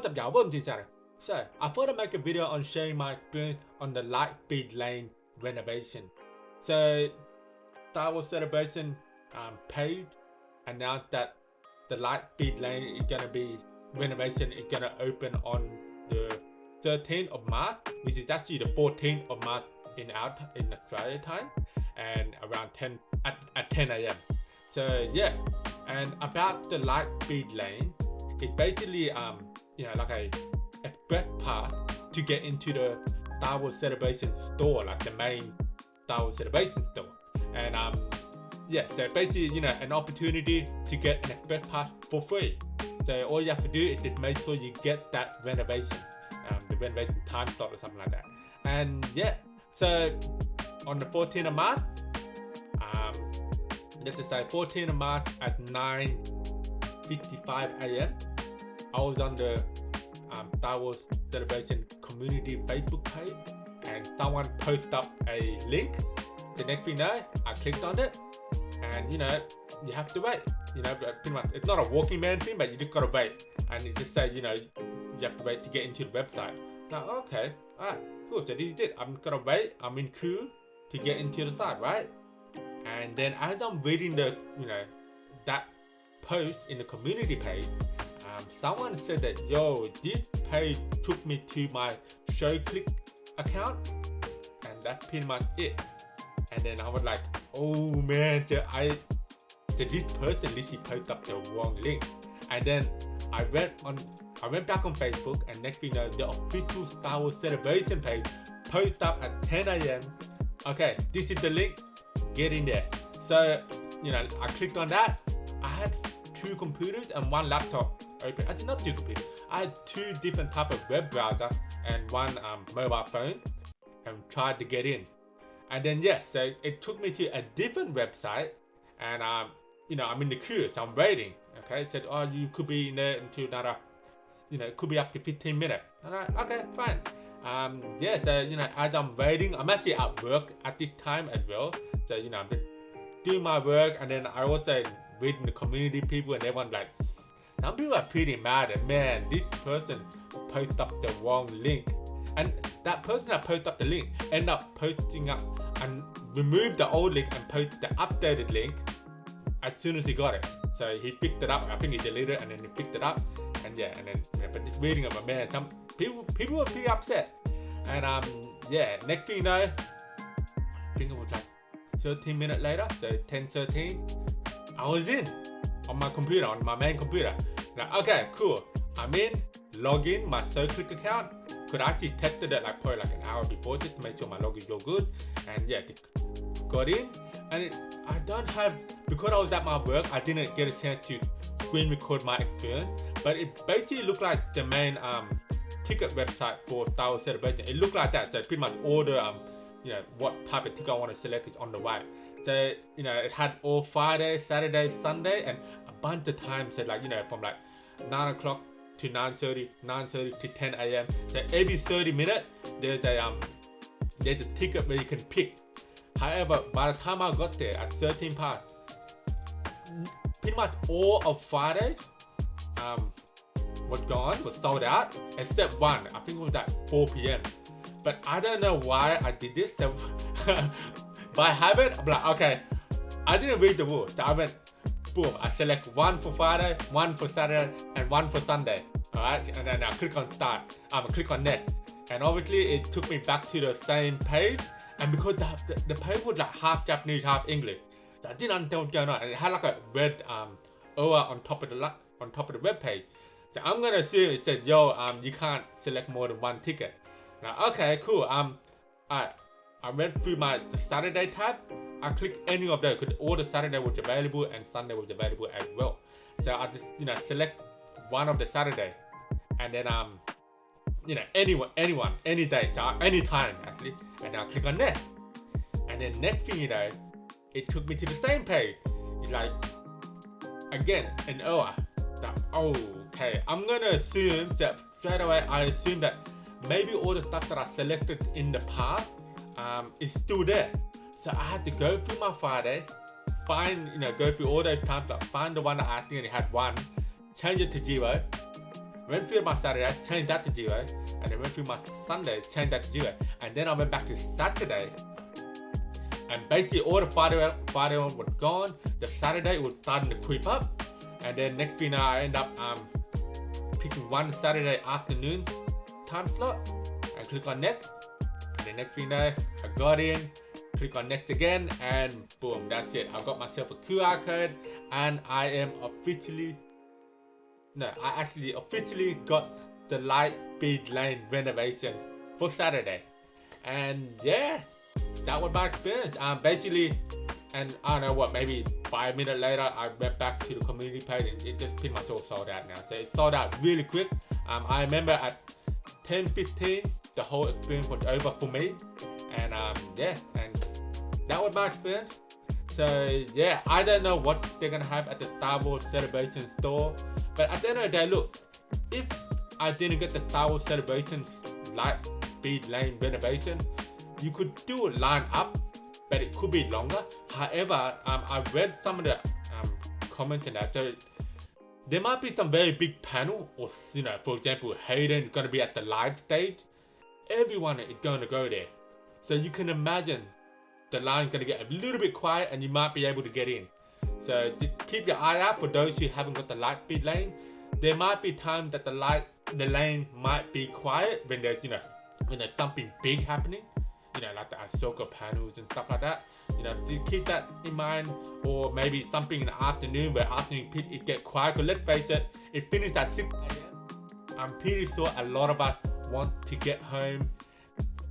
What's up y'all, welcome to the channel. So I thought I'd make a video on sharing my experience on the Lightspeed Lane renovation. So Star Wars Celebration page announced that the Lightspeed Lane is gonna be renovation is gonna open on the 13th of March, which is actually the 14th of March in Australia time, and around 10 at 10 a.m. So yeah, and about the Lightspeed Lane, it's basically like a express path to get into the Star Wars Celebration store, like the main Star Wars Celebration store. And so basically, an opportunity to get an express pass for free. So all you have to do is just make sure you get that renovation, the renovation time slot or something like that. And yeah, so on the 14th of March, let's just say 14th of March at 9:55 a.m. I was on the Star Wars Celebration community Facebook page, and someone posted up a link. The next thing you know, I clicked on it, and you have to wait. Pretty much, it's not a walking man thing, but you just gotta wait. And it just says, you have to wait to get into the website. Now, okay, alright, cool. So this is it. I'm gonna wait. I'm in queue to get into the site, right? And then as I'm reading the, that post in the community page, someone said that, yo, this page took me to my ShowClick account, and that's pretty much it. And then I was like, oh man, this person literally posted up the wrong link. And then I went back on Facebook, and next thing you know, the official Star Wars Celebration page posted up at 10 a.m. Okay, this is the link, get in there. So, I clicked on that. I had 2 computers and 1 laptop open. Actually, not 2 computers. I had 2 different type of web browser and 1 mobile phone, and tried to get in. And then so it took me to a different website, and I'm in the queue, so I'm waiting. Okay, it said, oh, you could be in there until another, it could be up to 15 minutes. And okay, fine. So as I'm waiting, I'm actually at work at this time as well. So I'm just doing my work, and then I also reading the community people, and everyone like, some people are pretty mad at, man, this person posted up the wrong link. And that person that posted up the link ended up posting up and removed the old link and posted the updated link as soon as he got it. So he picked it up. I think he deleted it, and then he picked it up. And but just reading it, man, some people were pretty upset. And next thing you know, I think it was like 13 minutes later, so 10:13, I was in on my computer, on my main computer. Now, okay, cool. I'm in, log in my ShowClick account. Could actually tested it probably an hour before just to make sure my login is all good. And got in, and I don't have, because I was at my work, I didn't get a chance to screen record my experience. But it basically looked like the main ticket website for Star Wars Celebration. It looked like that. So pretty much all the what type of ticket I want to select is on the right. So it had all Friday, Saturday, Sunday, and a bunch of times said from 9 o'clock to 9:30 to 10 a.m. So every 30 minutes there's a ticket where you can pick. However, by the time I got there at 13 past, pretty much all of Friday was gone, was sold out, except one. I think it was at 4 p.m. But I don't know why I did this. So by habit, I'm like, okay, I didn't read the rules. So I went, boom, I select 1 for Friday, 1 for Saturday, and 1 for Sunday. Alright, and then I click on start. Click on next. And obviously it took me back to the same page. And because the page was half Japanese, half English, so I didn't understand what's going on. And it had a red OA on top of the web page. So I'm gonna assume it says, yo, you can't select more than 1 ticket. Now, okay, cool. I went through the Saturday tab. I clicked any of those because all the Saturday was available and Sunday was available as well. So I just select one of the Saturday, and then anyone, any day, any time actually, and then I click on next. And then next thing you know, it took me to the same page. It's again an hour. Okay, I'm gonna assume that straight away. I assume that maybe all the stuff that I selected in the past is still there. So I had to go through my Friday, go through all those times, find the one that I think only had 1, change it to 0, went through my Saturday, changed that to 0, and then went through my Sunday, changed that to 0, and then I went back to Saturday, and basically all the Friday was gone. The Saturday was starting to creep up, and then next thing I end up picking one Saturday afternoon time slot and click on next, and then next thing I got in, click on next again, and boom, that's it. I got myself a QR code, and I am officially got the Lightspeed Lane renovation for Saturday. And yeah, that was my experience. Basically, and I don't know what, maybe 5 minutes later, I went back to the community page and it just pretty much all sold out now. So it sold out really quick. I remember at 10:15, the whole experience was over for me. And yeah, and that was my experience. So yeah, I don't know what they're gonna have at the Star Wars Celebration store. But at the end of the day, look, if I didn't get the Star Wars Celebration Lightspeed Lane renovation, you could do a line up, but it could be longer. However, I read some of the comments in that, so there might be some very big panel, or for example, Hayden gonna be at the live stage. Everyone is going to go there, so you can imagine the line's gonna get a little bit quiet, and you might be able to get in. So just keep your eye out for those who haven't got the Lightspeed Lane. There might be times that the lane might be quiet when there's when there's something big happening, like the Ahsoka panels and stuff like that. To keep that in mind, or maybe something in the afternoon where afternoon it get quiet. Because let's face it, it finished at 6 a.m. I'm pretty sure a lot of us want to get home.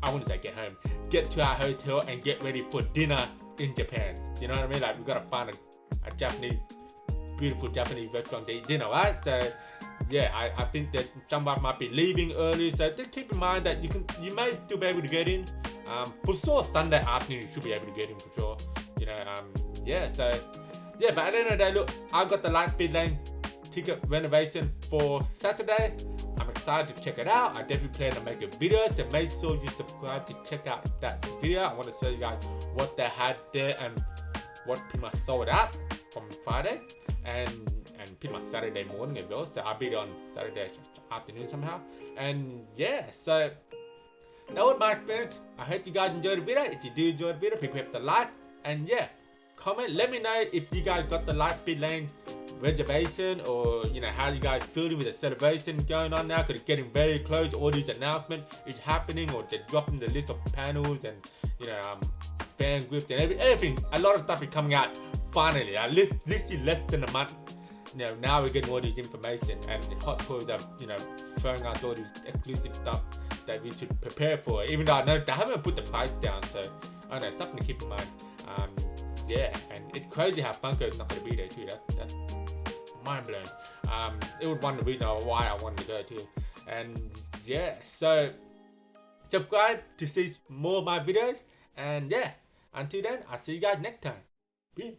I wouldn't say get home, get to our hotel and get ready for dinner in Japan. You know what I mean? Like, we gotta find a Japanese, beautiful Japanese restaurant to eat dinner, right? So yeah, I think that someone might be leaving early, so just keep in mind that you may still be able to get in. For sure, Sunday afternoon you should be able to get in for sure. Yeah. So yeah, but at the end of the day, look, I got the Lightspeed Lane ticket renovation for Saturday. I'm excited to check it out. I definitely plan to make a video, so make sure you subscribe to check out that video. I want to show you guys what they had there and what pretty much sold out from Friday and pretty much Saturday morning as well. So I'll be there on Saturday afternoon somehow. And yeah, so that was my experience. I hope you guys enjoyed the video. If you do enjoy the video, please hit the like, and yeah, comment. Let me know if you guys got the Lightspeed Lane reservation, or how you guys feeling with the celebration going on now, because it's getting very close. All these announcements is happening, or they're dropping the list of panels and fan groups and everything. A lot of stuff is coming out finally. Literally less than a month. Now we're getting all this information, and Hot Toys are throwing out all this exclusive stuff that we should prepare for. Even though I know they haven't put the price down, so I don't know, something to keep in mind. Yeah, and it's crazy how Funko is not going to be there too. That's mind blowing. It was one of the reasons why I wanted to go too. And yeah, so subscribe to see more of my videos. And yeah, until then, I'll see you guys next time. Peace.